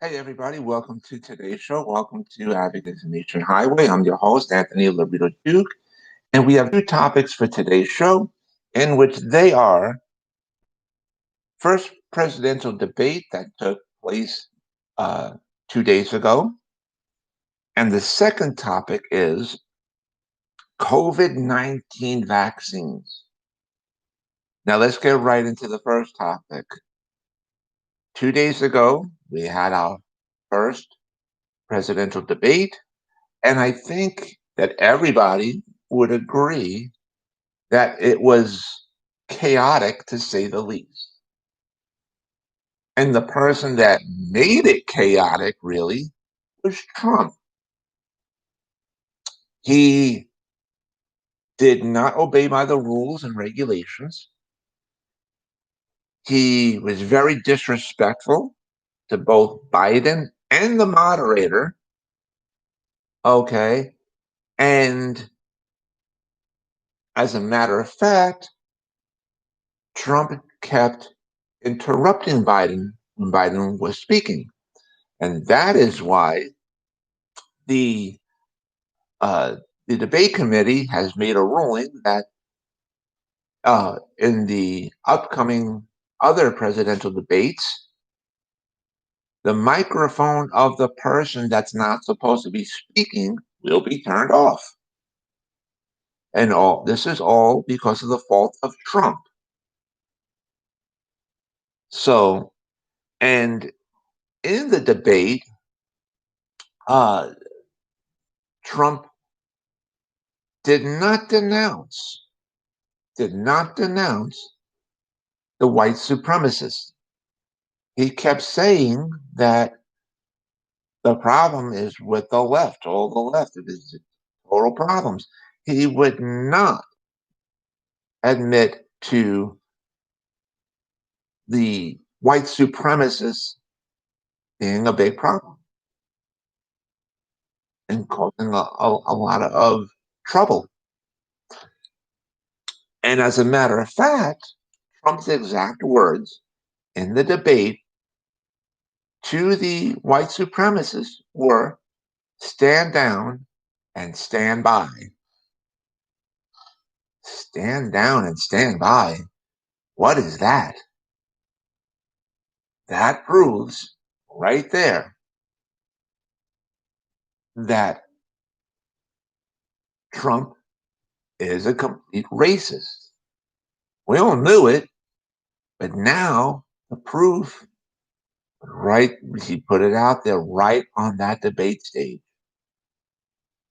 Hey, everybody, welcome to today's show. Welcome to Advocates Nation Highway. I'm your host, Anthony Lorito-Duke, and we have two topics for today's show, in which they are first presidential debate that took place 2 days ago, and the second topic is COVID-19 vaccines. Now, let's get right into the first topic. 2 days ago, we had our first presidential debate. And I think that everybody would agree that it was chaotic to say the least. And the person that made it chaotic really was Trump. He did not obey by the rules and regulations. He was very disrespectful to both Biden and the moderator. Okay. And as a matter of fact, Trump kept interrupting Biden when Biden was speaking. And that is why the uh, the debate committee has made a ruling that in the upcoming other presidential debates, the microphone of the person that's not supposed to be speaking will be turned off. And all this is all because of the fault of Trump. So, and in the debate, uh, Trump did not denounce did not denounce the white supremacists. He kept saying that the problem is with the left, all the left. It is total problems. He would not admit to the white supremacists being a big problem and causing a lot of trouble. And as a matter of fact, Trump's exact words in the debate to the white supremacists were stand down and stand by. Stand down and stand by. What is that? That proves right there that Trump is a complete racist. We all knew it, but now the proof, right? He put it out there right on that debate stage.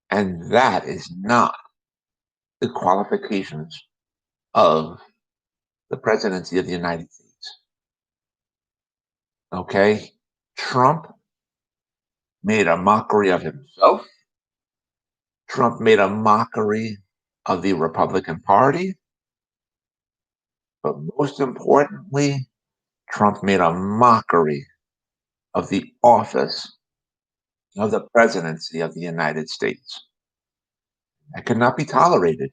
And that is not the qualifications of the presidency of the United States. Okay? Trump made a mockery of himself. Trump made a mockery of the Republican Party. But most importantly, Trump made a mockery of the office of the presidency of the United States. That cannot be tolerated.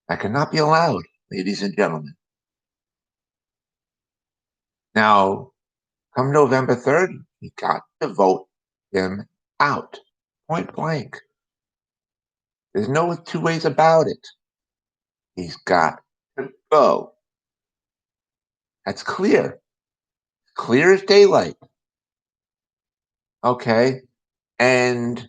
That cannot be allowed, ladies and gentlemen. Now, come November 3rd, we got to vote him out. Point blank. There's no two ways about it. He's got to go. That's clear. Clear as daylight. Okay. And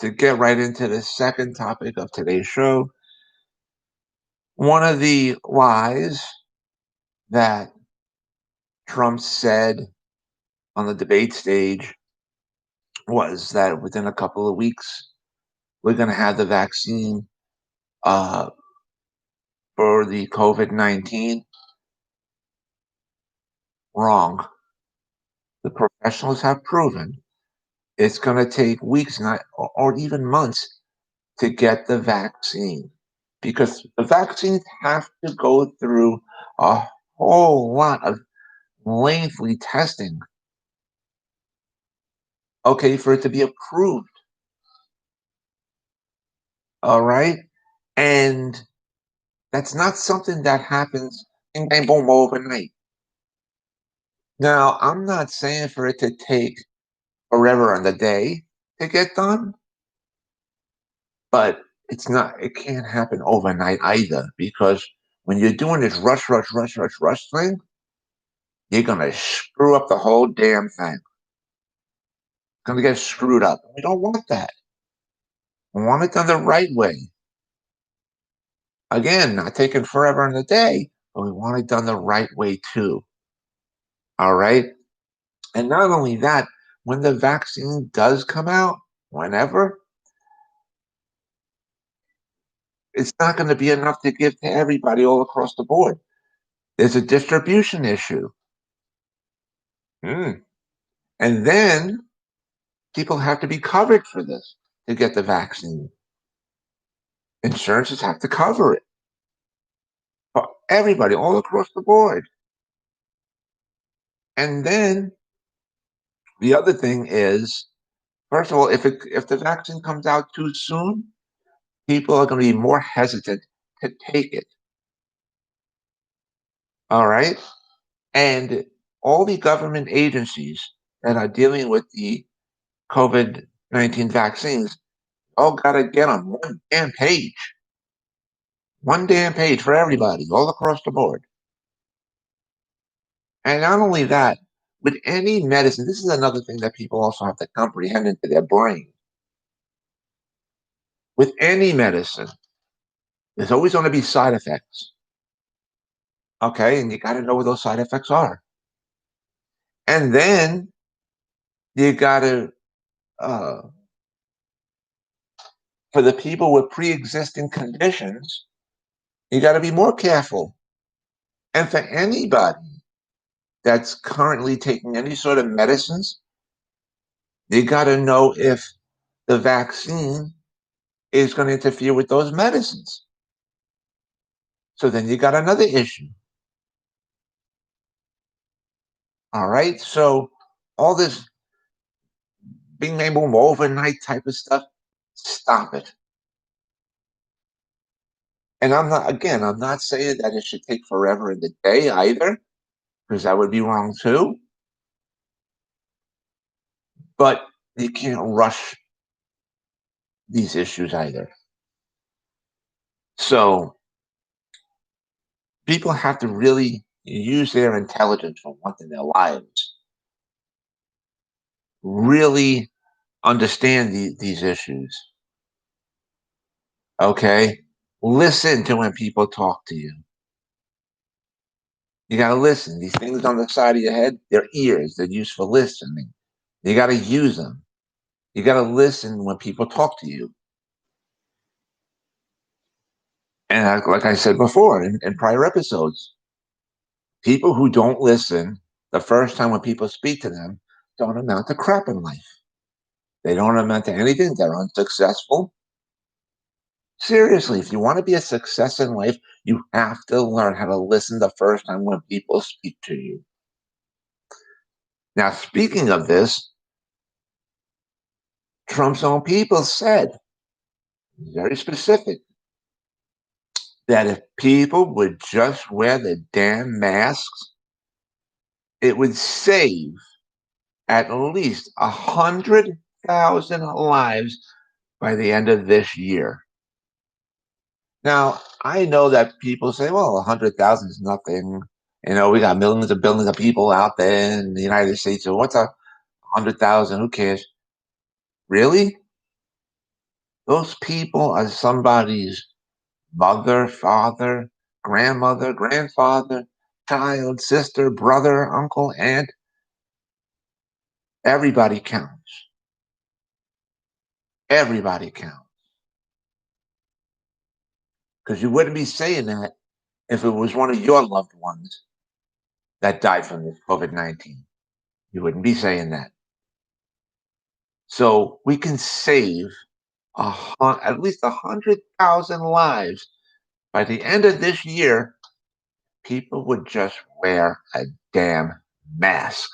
to get right into the second topic of today's show, one of the lies that Trump said on the debate stage was that within a couple of weeks, we're going to have the vaccine uh, for the COVID-19. Wrong. The professionals have proven it's going to take weeks, not or even months, to get the vaccine because the vaccines have to go through a whole lot of lengthy testing, okay, for it to be approved. All right. And that's not something that happens bang, bang, boom overnight. Now, I'm not saying for it to take forever and a day to get done, but it can't happen overnight either because when you're doing this rush, rush, rush, rush, rush thing, you're going to screw up the whole damn thing. It's going to get screwed up. We don't want that. We want it done the right way. Again, not taking forever and a day, but we want it done the right way too. All right. And not only that, when the vaccine does come out, whenever, it's not going to be enough to give to everybody all across the board. There's a distribution issue. Mm. And then people have to be covered for this to get the vaccine. Insurances have to cover it for everybody all across the board. And then the other thing is, first of all, if the vaccine comes out too soon, people are going to be more hesitant to take it. All right. And all the government agencies that are dealing with the COVID-19 vaccines all got to get on one damn page for everybody, all across the board. And not only that, with any medicine, this is another thing that people also have to comprehend into their brain. With any medicine, there's always going to be side effects. Okay. And you got to know what those side effects are. And then you got to, uh, for the people with pre existing conditions, you got to be more careful. And for anybody that's currently taking any sort of medicines, you got to know if the vaccine is going to interfere with those medicines. So then you got another issue. All right. So all this being able overnight type of stuff, stop it. And I'm not saying that it should take forever in the day either, because that would be wrong too. But you can't rush these issues either. So people have to really use their intelligence for once in their lives, really understand these issues. Okay. Listen to when people talk to you. You got to listen. These things on the side of your head, they're ears. They're used for listening. You got to use them. You got to listen when people talk to you. And like I said before in prior episodes, people who don't listen the first time when people speak to them don't amount to crap in life. They don't amount to anything. They're unsuccessful. Seriously, if you want to be a success in life, you have to learn how to listen the first time when people speak to you. Now, speaking of this, Trump's own people said, very specific, that if people would just wear the damn masks, it would save at least 100,000 lives by the end of this year. Now, I know that people say, well, 100,000 is nothing. You know, we got millions and billions of people out there in the United States. So what's 100,000? Who cares? Really? Those people are somebody's mother, father, grandmother, grandfather, child, sister, brother, uncle, aunt. Everybody counts. Everybody counts. Because you wouldn't be saying that if it was one of your loved ones that died from this COVID-19. You wouldn't be saying that. So we can save at least 100,000 lives by the end of this year. People would just wear a damn mask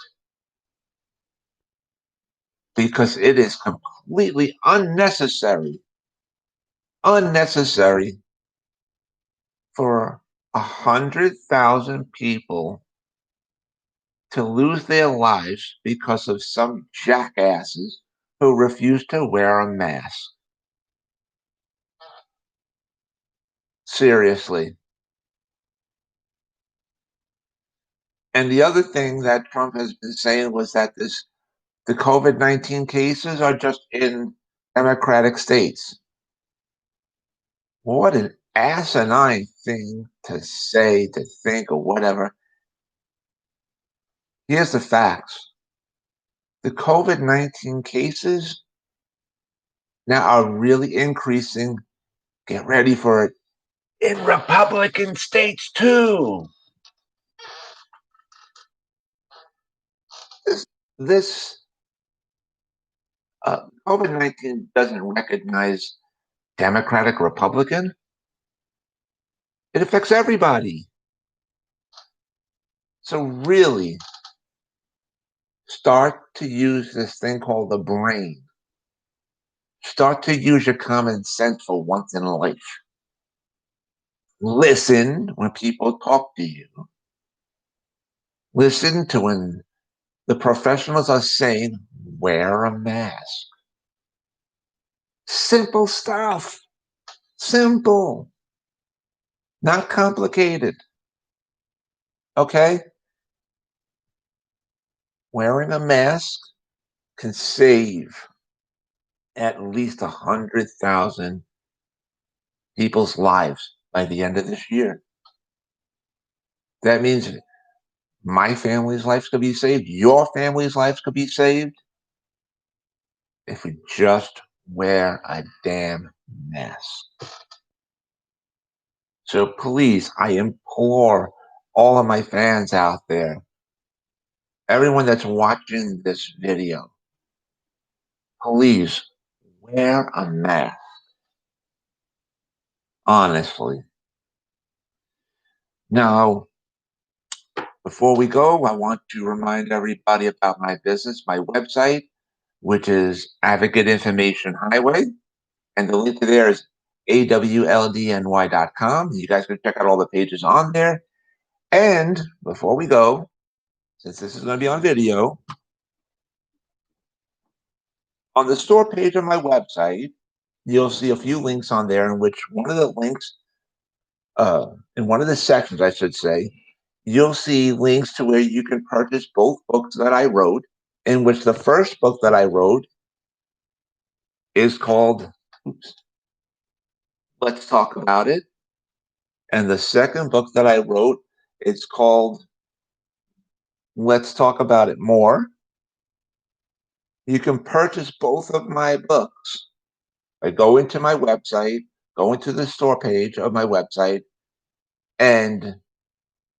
because it is completely unnecessary for 100,000 people to lose their lives because of some jackasses who refuse to wear a mask. Seriously. And the other thing that Trump has been saying was that the COVID-19 cases are just in Democratic states. What an asinine thing to say, to think, or whatever. Here's the facts. The COVID-19 cases now are really increasing. Get ready for it. In Republican states, too. This COVID-19 doesn't recognize Democratic, Republican. It affects everybody. So really start to use this thing called the brain. Start to use your common sense for once in life. Listen when people talk to you. Listen to when the professionals are saying, wear a mask. Simple stuff. Simple. Not complicated. Okay? Wearing a mask can save at least 100,000 people's lives by the end of this year. That means my family's lives could be saved. Your family's lives could be saved if we just wear a damn mask. So please, I implore all of my fans out there, everyone that's watching this video, please wear a mask. Honestly. Now, before we go, I want to remind everybody about my business, my website, which is Advocate Information Highway. And the link to there is awldny.com. You guys can check out all the pages on there. And before we go, since this is going to be on video, on the store page of my website, you'll see a few links on there in which one of the links, in one of the sections, I should say, you'll see links to where you can purchase both books that I wrote, in which the first book that I wrote is called Let's Talk About It. And the second book that I wrote, it's called Let's Talk About It More. You can purchase both of my books. I go into my website, go into the store page of my website, and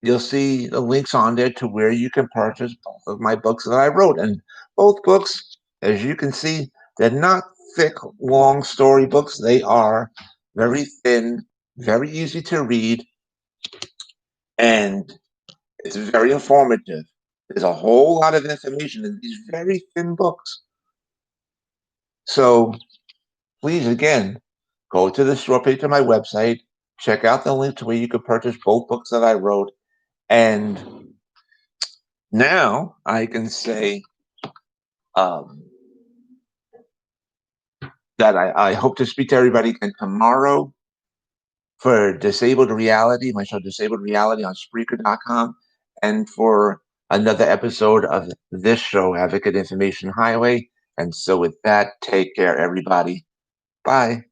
you'll see the links on there to where you can purchase both of my books that I wrote. And both books, as you can see, they're not thick, long story books. They are very thin, very easy to read, and it's very informative. There's a whole lot of information in these very thin books. So please, again, go to the store page of my website, check out the link to where you can purchase both books that I wrote. And now I can say um, that I hope to speak to everybody again tomorrow for Disabled Reality, my show Disabled Reality on Spreaker.com, and for another episode of this show, Advocate Information Highway. And so with that, take care, everybody. Bye.